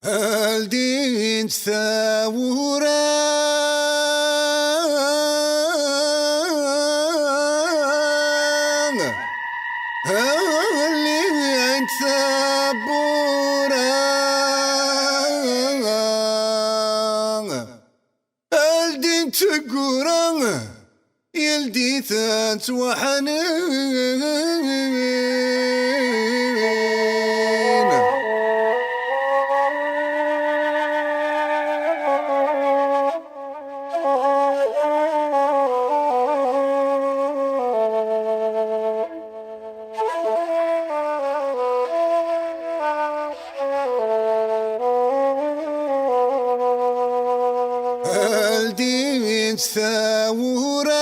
الدين ثورة اللي عند ثبورة الدين تقورا يلدي ثانت وحنين الدين ثورة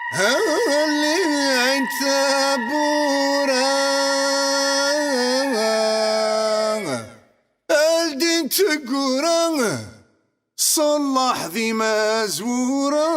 اللي عند ثبورة الدين تقورا صلح ذي مزورة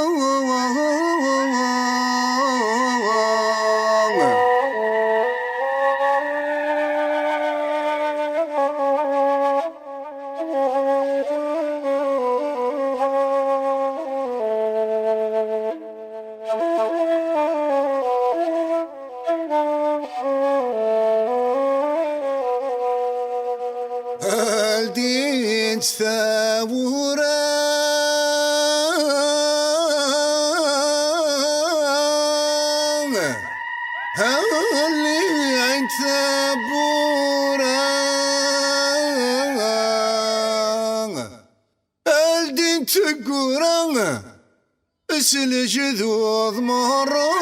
الدين ثورة اللي عند ثبورة الدين تقورا اسل جذوذ مرة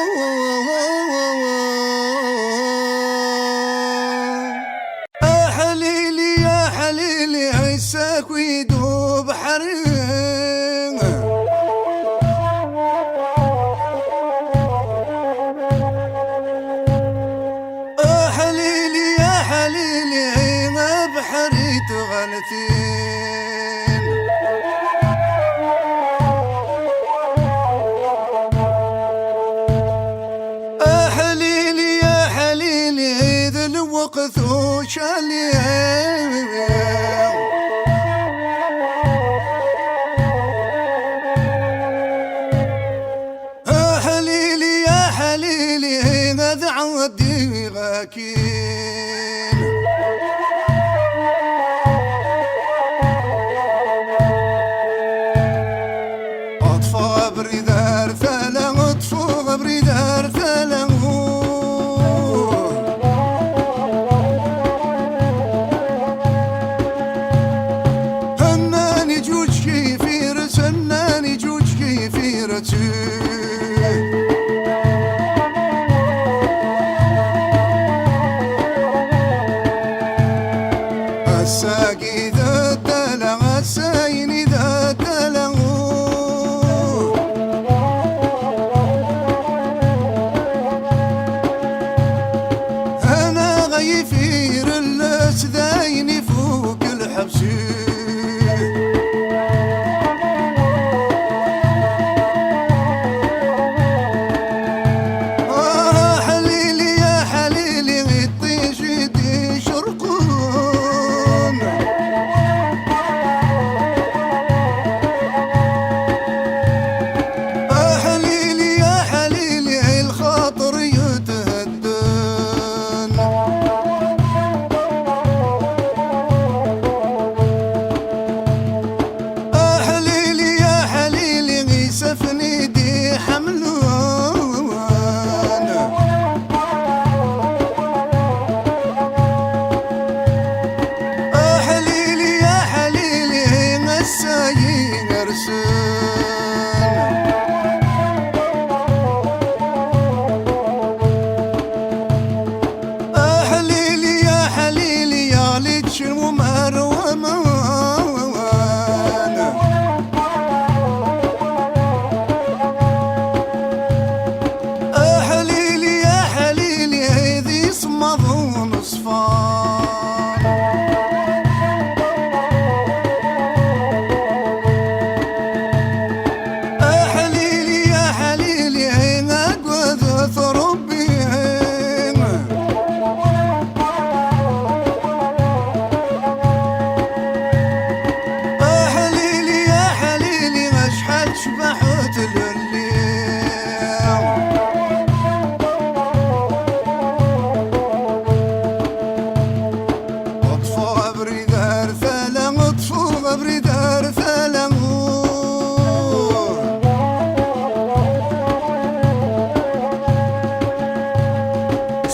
عيساك ويدوب حرين حليلي يا حليلي عينا بحري تغلتين حليلي يا حليلي عيد الوقت وشالي عودي غاكين اطفى بريدار ثلا اطفى بريدار ثلا هناني جوج كيفير هناني جوج كيفير الساقي ذا الدلع السايني ذا الدلع أنا غيفير الأسدايني فوق الحبس حليلي يا حليلي غطي جدي شرقون حليلي يا حليلي الخاطر يتهدن حليلي يا حليلي غيسفني دي حملون حليلي يا حليلي مسايين ارسل حليلي يا حليلي يا ليتش ومرومان حليلي يا حليلي هذي صمضون صفان حليلي يا حليلي هنا قد ثربي بريد ارثلا اطفو بريد ارثلا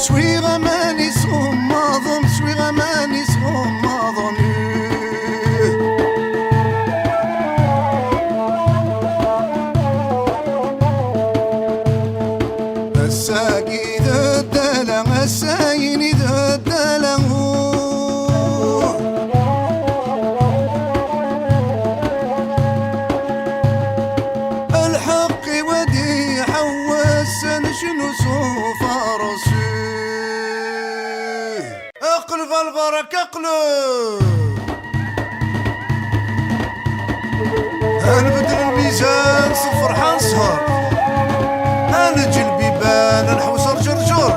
شوي غماني صوم ماضن شوي غماني صوم ماضن الساقي ذا الدلع السايني ذا الدلع الحق وديع والسن شنو سوف رسول اقلب البركة اقلب هنبدل الميزان صفر حنصهر هنجي البيبان نحوس رجرجر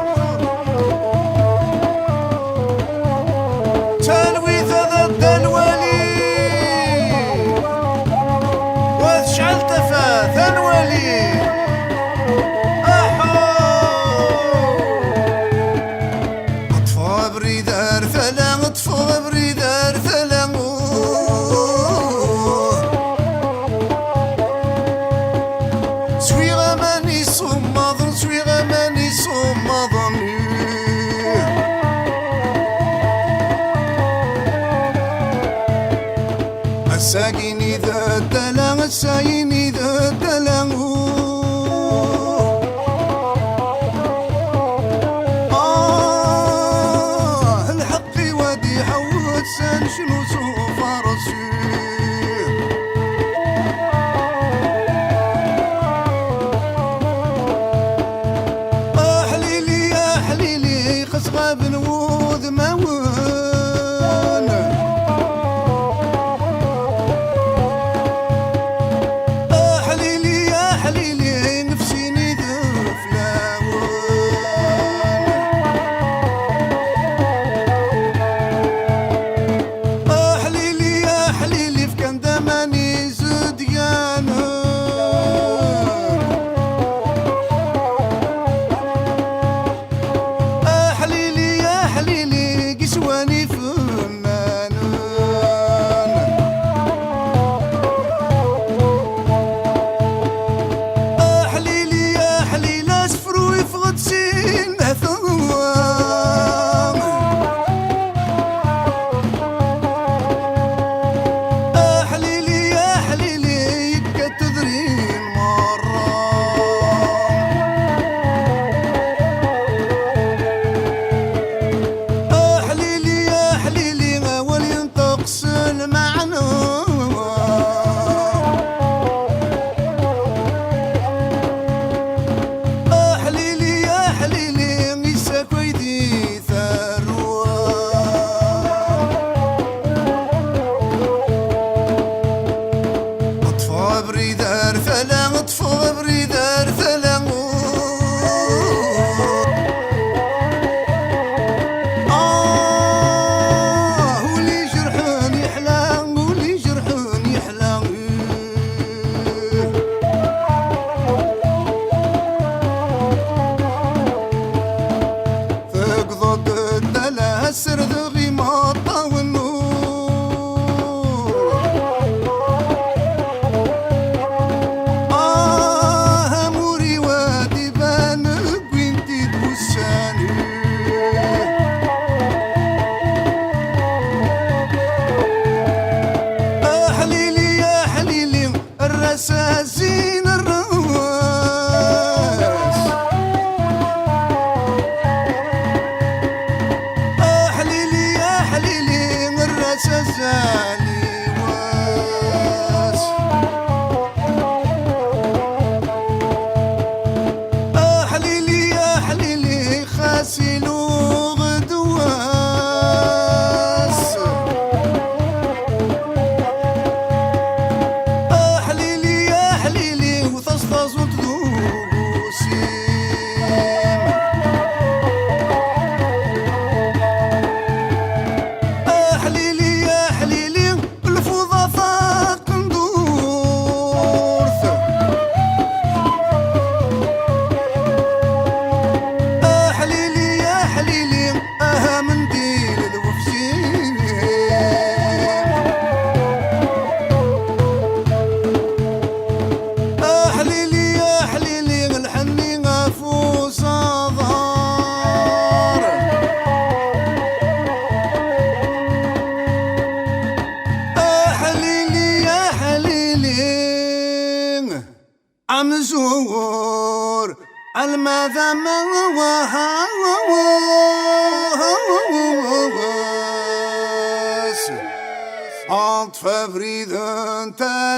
تلويث هذا الدنوالي وشعل تفاث انوالي اطفى بريد ارثلا اطفى بريد ارثلا سوي غماني صوم ماضن سوي غماني صوم ماضن الساقيني ذا الدلع السايني ذا الدلع الحق وديع والسن شنو سوف رسول احليلي يا حليلي خصغة بنوذ موان احليلي يا حليلي نفسيني ذفلاون احليلي يا حليلي فكان دماني زديانا حليلي يا حليلي قسواني فنان حليلي يا حليلي اسفرو يفقد سين ثوام حليلي يا حليلي يبكى تدرين مرة حليلي يا حليلي غاول ينطقس المعنى حليلي يا حليلي ميساك ويدي ثروة اطفى بريد ارثلا اطفى بريد ارثلا ولي جرحان يحلى ولي جرحان يحلى فقضت الدلع السرد غيماطة والنور هموري وادي بانك وانتي تبوساني حليلي يا حليلي الرساسين الرواس حليلي يا حليلي الرساسالي واس حليلي يا حليلي خاسلو غدواس حليلي يا حليلي وتصطز وتذوسيم حليلي يا حليلي عمزور الماذا ما عطف فريد تلان